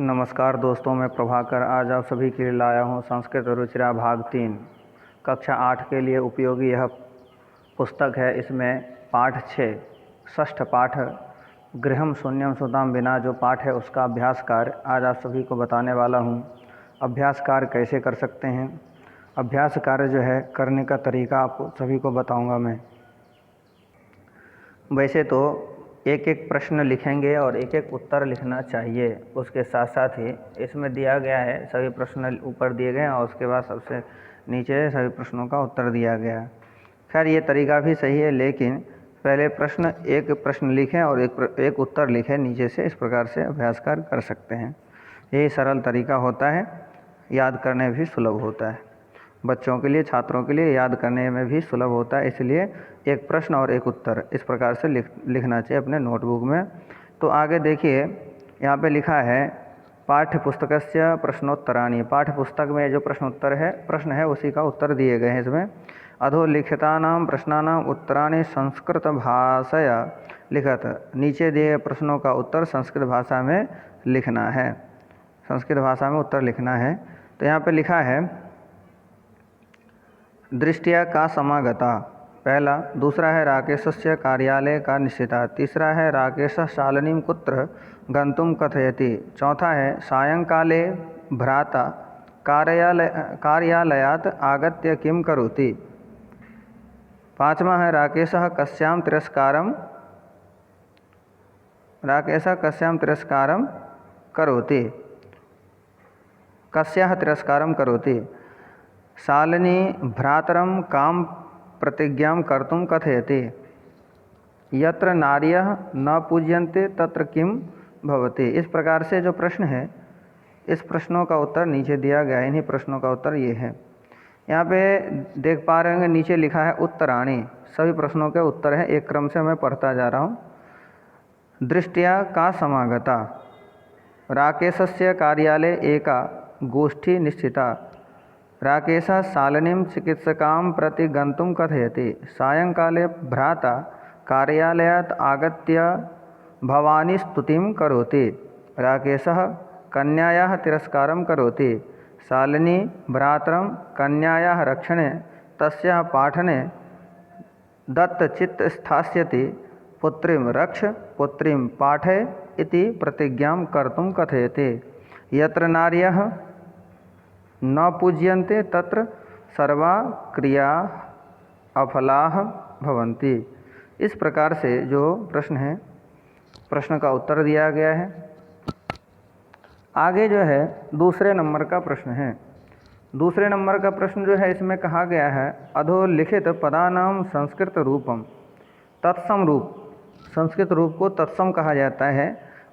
नमस्कार दोस्तों, मैं प्रभाकर आज आप सभी के लिए लाया हूँ संस्कृत रुचिरा भाग 3 कक्षा 8 के लिए उपयोगी यह पुस्तक है। इसमें पाठ 6 षष्ठ पाठ गृहम शून्यम सुताम विना जो पाठ है उसका अभ्यास कार्य आज आप सभी को बताने वाला हूँ। अभ्यास कार्य कैसे कर सकते हैं, अभ्यास कार्य जो है करने का तरीका आप सभी को बताऊँगा मैं। वैसे तो एक एक प्रश्न लिखेंगे और एक एक उत्तर लिखना चाहिए। उसके साथ साथ ही इसमें दिया गया है, सभी प्रश्न ऊपर दिए गए हैं और उसके बाद सबसे नीचे सभी प्रश्नों का उत्तर दिया गया है। खैर ये तरीका भी सही है, लेकिन पहले एक प्रश्न लिखें और एक उत्तर लिखें नीचे से। इस प्रकार से अभ्यास कर सकते हैं। यही सरल तरीका होता है, याद करने भी सुलभ होता है। बच्चों के लिए, छात्रों के लिए याद करने में भी सुलभ होता है। इसलिए एक प्रश्न और एक उत्तर इस प्रकार से लिखना चाहिए अपने नोटबुक में। तो आगे देखिए, यहाँ पे लिखा है पाठ्य पुस्तकस्य प्रश्नोत्तराणि। पाठ्य पुस्तक में जो प्रश्न है उसी का उत्तर दिए गए हैं इसमें। अधोलिखितानां प्रश्नानां उत्तराणि संस्कृत भाषया लिखत। नीचे दिए प्रश्नों का उत्तर संस्कृत भाषा में लिखना है, संस्कृत भाषा में उत्तर लिखना है। तो यहाँ पे लिखा है दृष्टिया का समागता, पहला। दूसरा है राकेशस्य कार्यालय का निश्चिता। तीसरा है राकेशः शालिनीं कुत्र गंतुम कथयति। चौथा है सायंकाले भ्राता कार्यालयात् आगत्य किं करोति। पांचवा है राकेशः कस्यां तिरस्कारं करोति, कस्याः तिरस्कारं करोति। शालिनी भ्रातरं कां प्रतिज्ञां कर्तुं कथयति। यत्र नार्यः न पूज्यन्ते तत्र किं भवति। इस प्रकार से जो प्रश्न है, इस प्रश्नों का उत्तर नीचे दिया गया है। इन्हीं प्रश्नों का उत्तर ये है। यहाँ पे देख पा रहे होंगे नीचे लिखा है उत्तराणि। सभी प्रश्नों के उत्तर हैं, एक क्रम से मैं पढ़ता जा रहा हूँ। दृष्टिया का समागता, राकेशस्य कार्यालये एका गोष्ठी निश्चिता। राकेशः शालिनीं चिकित्सकां प्रति गन्तुं कथयति। सायंकाले भ्राता कार्यालयात् आगत्य भवानी स्तुतिं करोति। राकेशः कन्यायाः तिरस्कारं करोति। शालिनी भ्रातरं कन्यायाः रक्षणे तस्याः पाठने दत्तचित्त स्थास्यति। पुत्रीं रक्ष पुत्रीं पाठय इति प्रतिज्ञां कर्तुं कथयति। यत्र नार्यः न पूज्यन्ते तत्र सर्वा क्रिया अफलाः भवन्ति। इस प्रकार से जो प्रश्न है, प्रश्न का उत्तर दिया गया है। आगे जो है दूसरे नंबर का प्रश्न है। दूसरे नंबर का प्रश्न जो है, इसमें कहा गया है अधोलिखित पदानां संस्कृत रूपम। तत्सम रूप, संस्कृत रूप को तत्सम कहा जाता है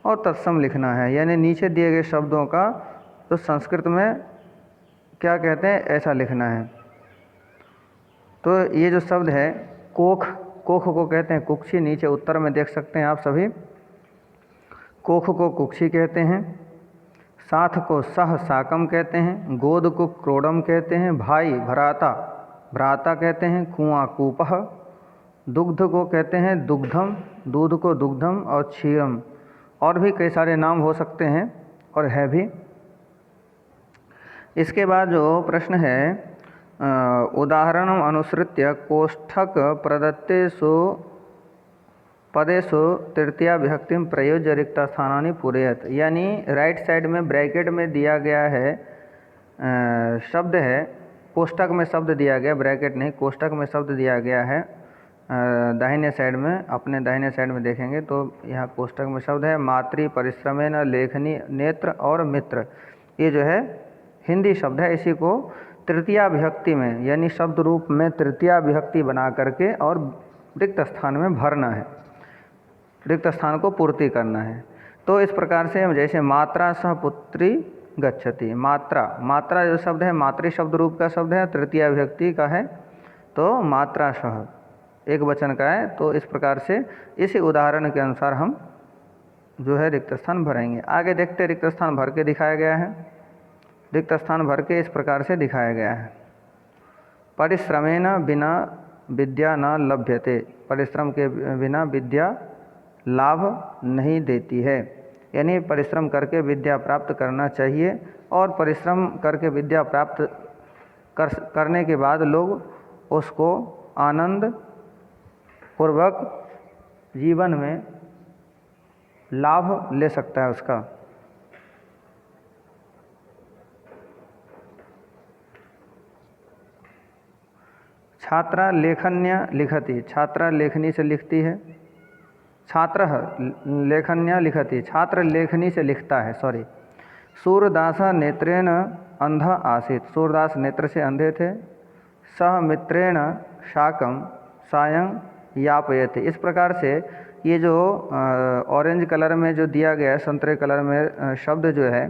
और तत्सम लिखना है। यानी नीचे दिए गए शब्दों का तो संस्कृत में क्या कहते हैं ऐसा लिखना है। तो ये जो शब्द है कोख, कोख को कहते हैं कुक्षी। नीचे उत्तर में देख सकते हैं आप सभी। कोख को कुक्षी कहते हैं। साथ को सह साकम कहते हैं। गोद को क्रोडम कहते हैं। भाई भ्राता कहते हैं। कुआं कूपह। दुग्ध को कहते हैं दुग्धम, दूध को दुग्धम और क्षीरम। और भी कई सारे नाम हो सकते हैं और है भी। इसके बाद जो प्रश्न है उदाहरणम अनुसृत्य कोष्ठक प्रदत्तेषु पदेषु तृतीया विभक्तिं प्रयोज्य रिक्त स्थानानि पूरयत। यानी राइट साइड में ब्रैकेट में दिया गया है शब्द है, कोष्ठक में शब्द दिया गया, ब्रैकेट नहीं, कोष्ठक में शब्द दिया गया है। दाहिने साइड में, अपने दाहिने साइड में देखेंगे तो यहाँ कोष्ठक में शब्द है मातृ परिश्रमेण लेखनी नेत्र और मित्र। ये जो है हिंदी शब्द है। इसी को तृतीया विभक्ति में यानी शब्द रूप में तृतीया विभक्ति बना करके और रिक्त स्थान में भरना है, रिक्त स्थान को पूर्ति करना है। तो इस प्रकार से जैसे मात्रा सह पुत्री गच्छति। मात्रा जो शब्द है मातृ शब्द रूप का शब्द है, तृतीया विभक्ति का है, तो मात्रा सह एक वचन का है। तो इस प्रकार से इसी उदाहरण के अनुसार हम जो है रिक्त स्थान भरेंगे। आगे देखते रिक्त स्थान भर के दिखाया गया है। रिक्त स्थान भर के इस प्रकार से दिखाया गया है। परिश्रमेण बिना विद्या न लभ्यते। परिश्रम के बिना विद्या लाभ नहीं देती है। यानी परिश्रम करके विद्या प्राप्त करना चाहिए। और परिश्रम करके विद्या प्राप्त करने के बाद लोग उसको आनंद पूर्वक जीवन में लाभ ले सकता है उसका। छात्रा लेखन्या लिखति, छात्रा लेखनी से लिखती है। छात्रः लेखन्या लिखति, छात्र लेखनी से लिखता है, सॉरी। सूरदास नेत्रेण अंध आसीत, सूरदास नेत्र से अंधे थे। सह मित्रेण शाकम सायं यापयति, इस प्रकार से ये जो ऑरेंज कलर में जो दिया गया है, संतरे कलर में शब्द जो है,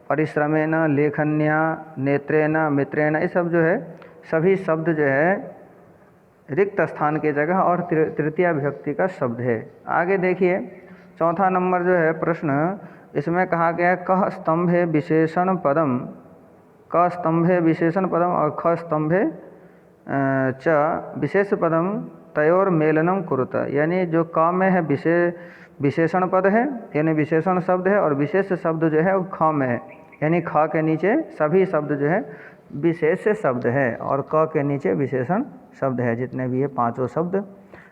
परिश्रमेण, लेखन्या, नेत्रेण, मित्रेण, ये सब जो है सभी शब्द जो है रिक्त स्थान की जगह और तृतीया विभक्ति का शब्द है। आगे देखिए चौथा नंबर जो है प्रश्न, इसमें कहा गया कह स्तंभे विशेषण पदम, क स्तंभे विशेषण पदम और ख स्तंभे च विशेष पदम तयोर मेलनम कुरुत, यानी जो क में है विशेषण पद है, यानी विशेषण शब्द है, और विशेष शब्द जो है वो ख में है, यानी ख के नीचे सभी शब्द जो है विशेष शब्द है और क के नीचे विशेषण शब्द है, जितने भी है पांचों शब्द।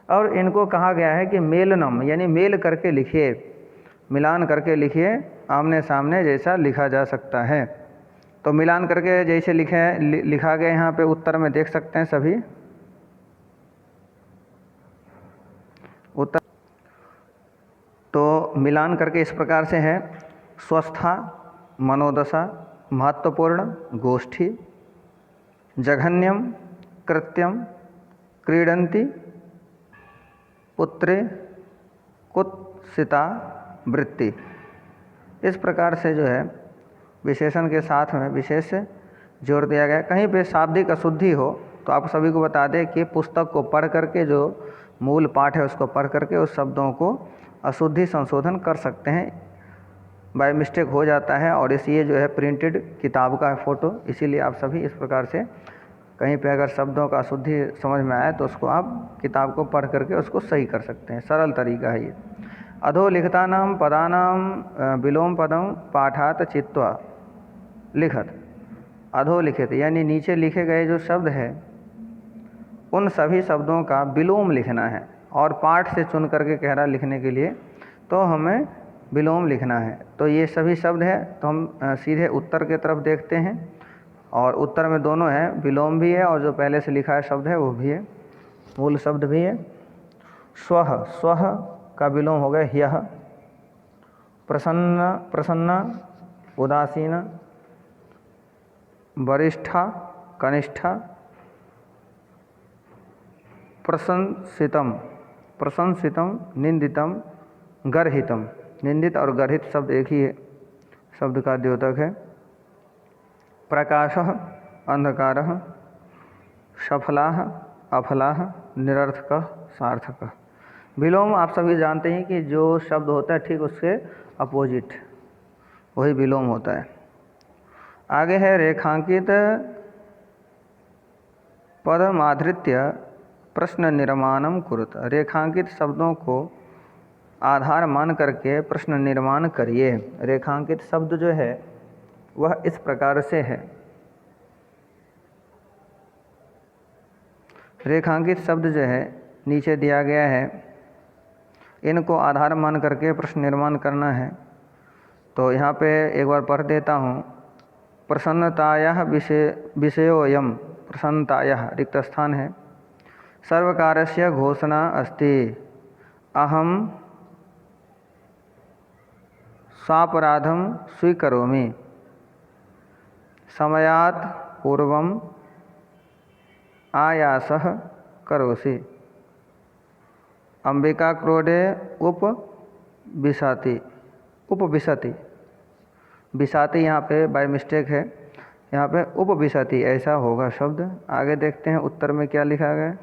और इनको कहा गया है कि मेलनम, यानी मेल करके लिखिए, मिलान करके लिखिए, आमने सामने जैसा लिखा जा सकता है। तो मिलान करके जैसे लिखा गया यहाँ पे उत्तर में देख सकते हैं सभी उत्तर। तो मिलान करके इस प्रकार से है, स्वस्था, मनोदशा, महत्वपूर्ण, गोष्ठी, जघन्यम, कृत्यम, क्रीडन्ति, पुत्रे, कुत्सिता, वृत्ति। इस प्रकार से जो है विशेषण के साथ में विशेष जोड़ दिया गया। कहीं पे शाब्दिक अशुद्धि हो तो आप सभी को बता दें कि पुस्तक को पढ़ करके, जो मूल पाठ है उसको पढ़ करके उस शब्दों को अशुद्धि संशोधन कर सकते हैं। बाय मिस्टेक हो जाता है, और इस ये जो है प्रिंटेड किताब का फ़ोटो, इसीलिए आप सभी इस प्रकार से कहीं पे अगर शब्दों का अशुद्धि समझ में आए तो उसको आप किताब को पढ़ करके उसको सही कर सकते हैं। सरल तरीका है ये। अधोलिखितानां पदानां विलोम पदं पाठात चित्वा लिखत, अधोलिखित यानी नीचे लिखे गए जो शब्द है उन सभी शब्दों का विलोम लिखना है, और पाठ से चुन करके कह रहा लिखने के लिए, तो हमें विलोम लिखना है। तो ये सभी शब्द है, तो हम सीधे उत्तर की तरफ देखते हैं, और उत्तर में दोनों है, विलोम भी है और जो पहले से लिखा है शब्द है वो भी है, मूल शब्द भी है। स्वह, स्वह का विलोम हो गया ह्यः। प्रसन्न, प्रसन्न, उदासीन, वरिष्ठा, कनिष्ठा, प्रशंसितम, प्रशंसितम, निंदितम, गर्हितम। निंदित और गर्हित शब्द एक ही है, शब्द का द्योतक है। प्रकाशः, अंधकारः, सफलाः, अफलाः, निरर्थकः, सार्थकः। विलोम आप सभी जानते हैं कि जो शब्द होता है ठीक उसके अपोजिट वही विलोम होता है। आगे है रेखांकित पदमाधृत्य प्रश्न निर्माणम कुरुत, रेखांकित शब्दों को आधार मान करके प्रश्न निर्माण करिए। रेखांकित शब्द जो है वह इस प्रकार से है। रेखांकित शब्द जो है नीचे दिया गया है, इनको आधार मान करके प्रश्न निर्माण करना है। तो यहाँ पे एक बार पढ़ देता हूँ। प्रसन्नतायाः विषयोऽयं, प्रसन्नतायाः रिक्त स्थान है। सर्वकारस्य घोषणा अस्ति, अहं स्वापराधं स्वीकरोमि, समयात् पूर्वम् आयासः करोसि, अंबिका क्रोधे उपविशति, उपविशति, विशाति यहाँ पे बाय मिस्टेक है, यहाँ पे उपविशति ऐसा होगा शब्द। आगे देखते हैं उत्तर में क्या लिखा गया।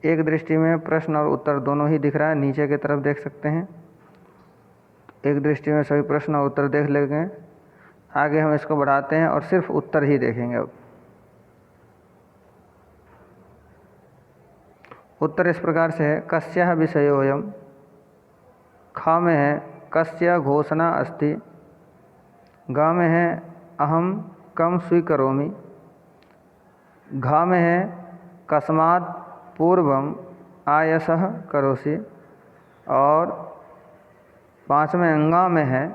एक दृष्टि में प्रश्न और उत्तर दोनों ही दिख रहा है, नीचे की तरफ देख सकते हैं। एक दृष्टि में सभी प्रश्न और उत्तर देख लेंगे। आगे हम इसको बढ़ाते हैं और सिर्फ उत्तर ही देखेंगे। अब उत्तर इस प्रकार से है, कस्याः विषयोऽयं, ख में है कस्य घोषणा अस्ति। ग में है अहम कम स्वीकरोमि। घ में है कस्मात् पूर्वम आयसः करोसि। और 5वें अंगा में है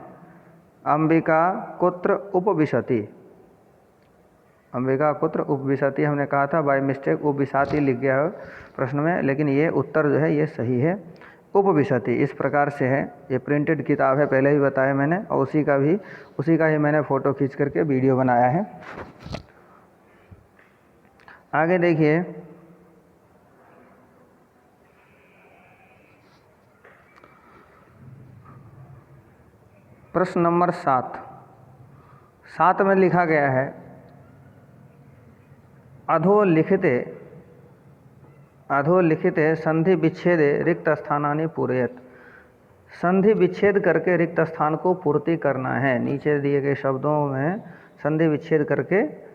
अंबिका कुत्र उपविशति। अंबिका कुत्र उपविशति हमने कहा था, बाय मिस्टेक उपविशाति लिख गया है प्रश्न में, लेकिन ये उत्तर जो है ये सही है, उपविशति। इस प्रकार से है, ये प्रिंटेड किताब है, पहले ही बताया मैंने, और उसी का ही मैंने फ़ोटो खींच करके वीडियो बनाया है। आगे देखिए, प्रश्न नंबर 7 में लिखा गया है अधोलिखिते संधि विच्छेदे रिक्त स्थानानि पूरयत। संधि विच्छेद करके रिक्त स्थान को पूर्ति करना है। नीचे दिए गए शब्दों में संधि विच्छेद करके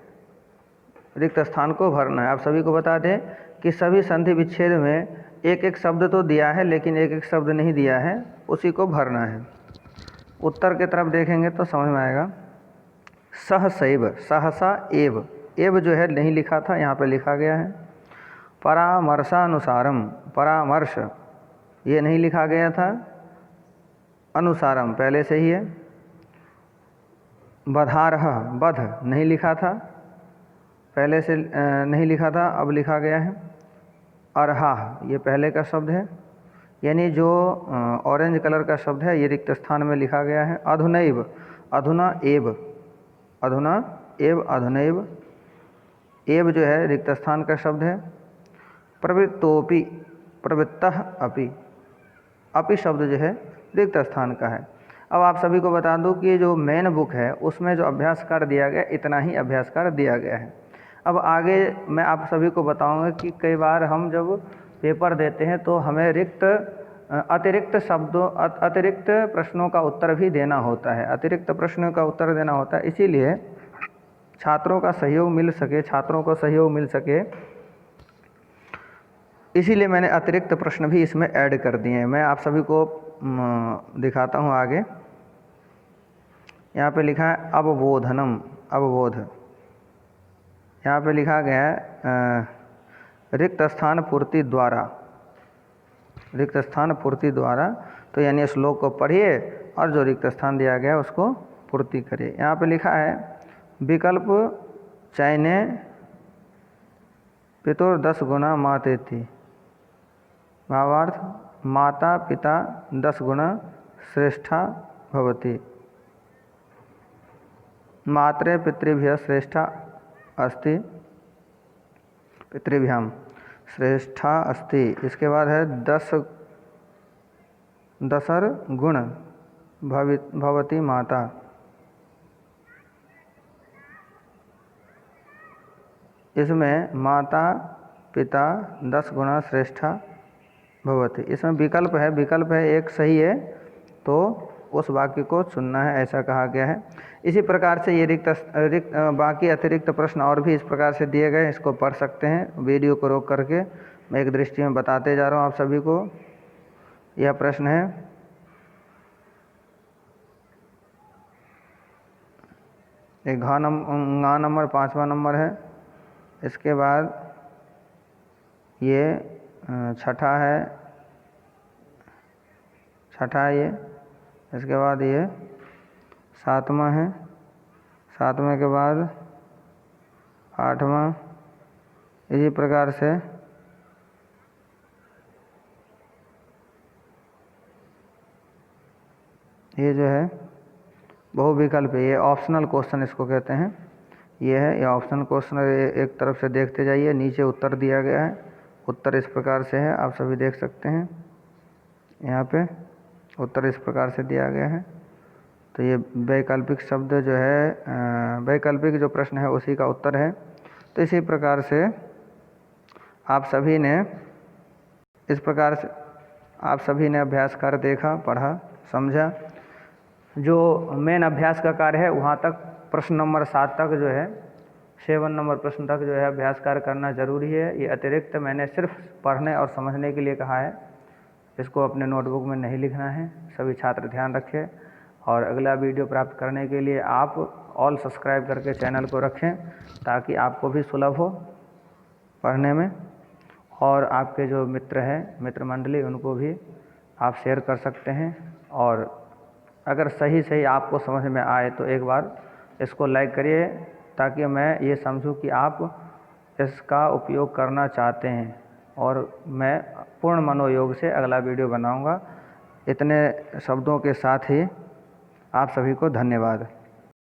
रिक्त स्थान को भरना है। आप सभी को बता दें कि सभी संधि विच्छेद में एक एक शब्द तो दिया है, लेकिन एक एक शब्द नहीं दिया है, उसी को भरना है। उत्तर की तरफ देखेंगे तो समझ में आएगा। सहसैव, सहसा एव, एव जो है नहीं लिखा था, यहाँ पे लिखा गया है। परामर्शानुसारम, परामर्श ये नहीं लिखा गया था, अनुसारम पहले से ही है। बधारह, बध नहीं लिखा था, पहले से नहीं लिखा था, अब लिखा गया है। अर्हा ये पहले का शब्द है, यानी जो ऑरेंज कलर का शब्द है ये रिक्त स्थान में लिखा गया है। अधुनैव, अधुना एव, अधुना एव, अधुनैव एव जो है रिक्त स्थान का शब्द है। प्रवृत्तोपि, प्रवृत्तः अपि, अपि शब्द जो है रिक्त स्थान का है। अब आप सभी को बता दूं कि जो मेन बुक है उसमें जो अभ्यास कार्य दिया गया इतना ही अभ्यास कार्य दिया गया है। अब आगे मैं आप सभी को बताऊंगा कि कई बार हम जब पेपर देते हैं तो हमें अतिरिक्त शब्दों, अतिरिक्त प्रश्नों का उत्तर भी देना होता है, अतिरिक्त प्रश्नों का उत्तर देना होता है। इसीलिए छात्रों का सहयोग मिल सके, छात्रों को सहयोग मिल सके, इसीलिए मैंने अतिरिक्त प्रश्न भी इसमें ऐड कर दिए हैं। मैं आप सभी को दिखाता हूँ आगे। यहाँ पे लिखा है अवबोधनम, अवबोध। यहाँ पे लिखा गया है रिक्त स्थान पूर्ति द्वारा, रिक्त स्थान पूर्ति द्वारा, तो यानी श्लोक को पढ़िए और जो रिक्त स्थान दिया गया है उसको पूर्ति करिए। यहाँ पे लिखा है विकल्प चयने पितुर 10 गुना मातेति। भावार्थ माता पिता 10 गुना श्रेष्ठा भवति। मात्रे पितृभ्यः श्रेष्ठा अस्ति, पितृभ्याम श्रेष्ठा अस्ति। इसके बाद है 10 गुण भवति माता। इसमें माता पिता 10 गुना श्रेष्ठा भवति। इसमें विकल्प है, विकल्प है एक सही है तो उस वाक्य को चुनना है, ऐसा कहा गया है। इसी प्रकार से ये बाकी अतिरिक्त प्रश्न और भी इस प्रकार से दिए गए, इसको पढ़ सकते हैं। वीडियो को रोक करके मैं एक दृष्टि में बताते जा रहा हूँ आप सभी को। यह प्रश्न है, एक घ नंबर 5वां नंबर है। इसके बाद ये छठा है ये। इसके बाद ये 7वां है, 7वें के बाद 8वां। इसी प्रकार से ये जो है बहुविकल्प, ये ऑप्शनल क्वेश्चन इसको कहते हैं। ये है, ये ऑप्शनल क्वेश्चन एक तरफ से देखते जाइए। नीचे उत्तर दिया गया है, उत्तर इस प्रकार से है, आप सभी देख सकते हैं। यहाँ पे उत्तर इस प्रकार से दिया गया है। तो ये वैकल्पिक शब्द जो है, वैकल्पिक जो प्रश्न है उसी का उत्तर है। तो इसी प्रकार से आप सभी ने अभ्यास कार्य देखा, पढ़ा, समझा। जो मेन अभ्यास का कार्य है वहाँ तक प्रश्न नंबर 7 तक जो है, 7 नंबर प्रश्न तक जो है अभ्यास कार्य करना जरूरी है। ये अतिरिक्त मैंने सिर्फ पढ़ने और समझने के लिए कहा है, इसको अपने नोटबुक में नहीं लिखना है। सभी छात्र ध्यान रखें और अगला वीडियो प्राप्त करने के लिए आप ऑल सब्सक्राइब करके चैनल को रखें ताकि आपको भी सुलभ हो पढ़ने में, और आपके जो मित्र हैं, मित्र मंडली, उनको भी आप शेयर कर सकते हैं। और अगर सही आपको समझ में आए तो एक बार इसको लाइक करिए ताकि मैं ये समझूं कि आप इसका उपयोग करना चाहते हैं, और मैं पूर्ण मनोयोग से अगला वीडियो बनाऊंगा। इतने शब्दों के साथ ही आप सभी को धन्यवाद।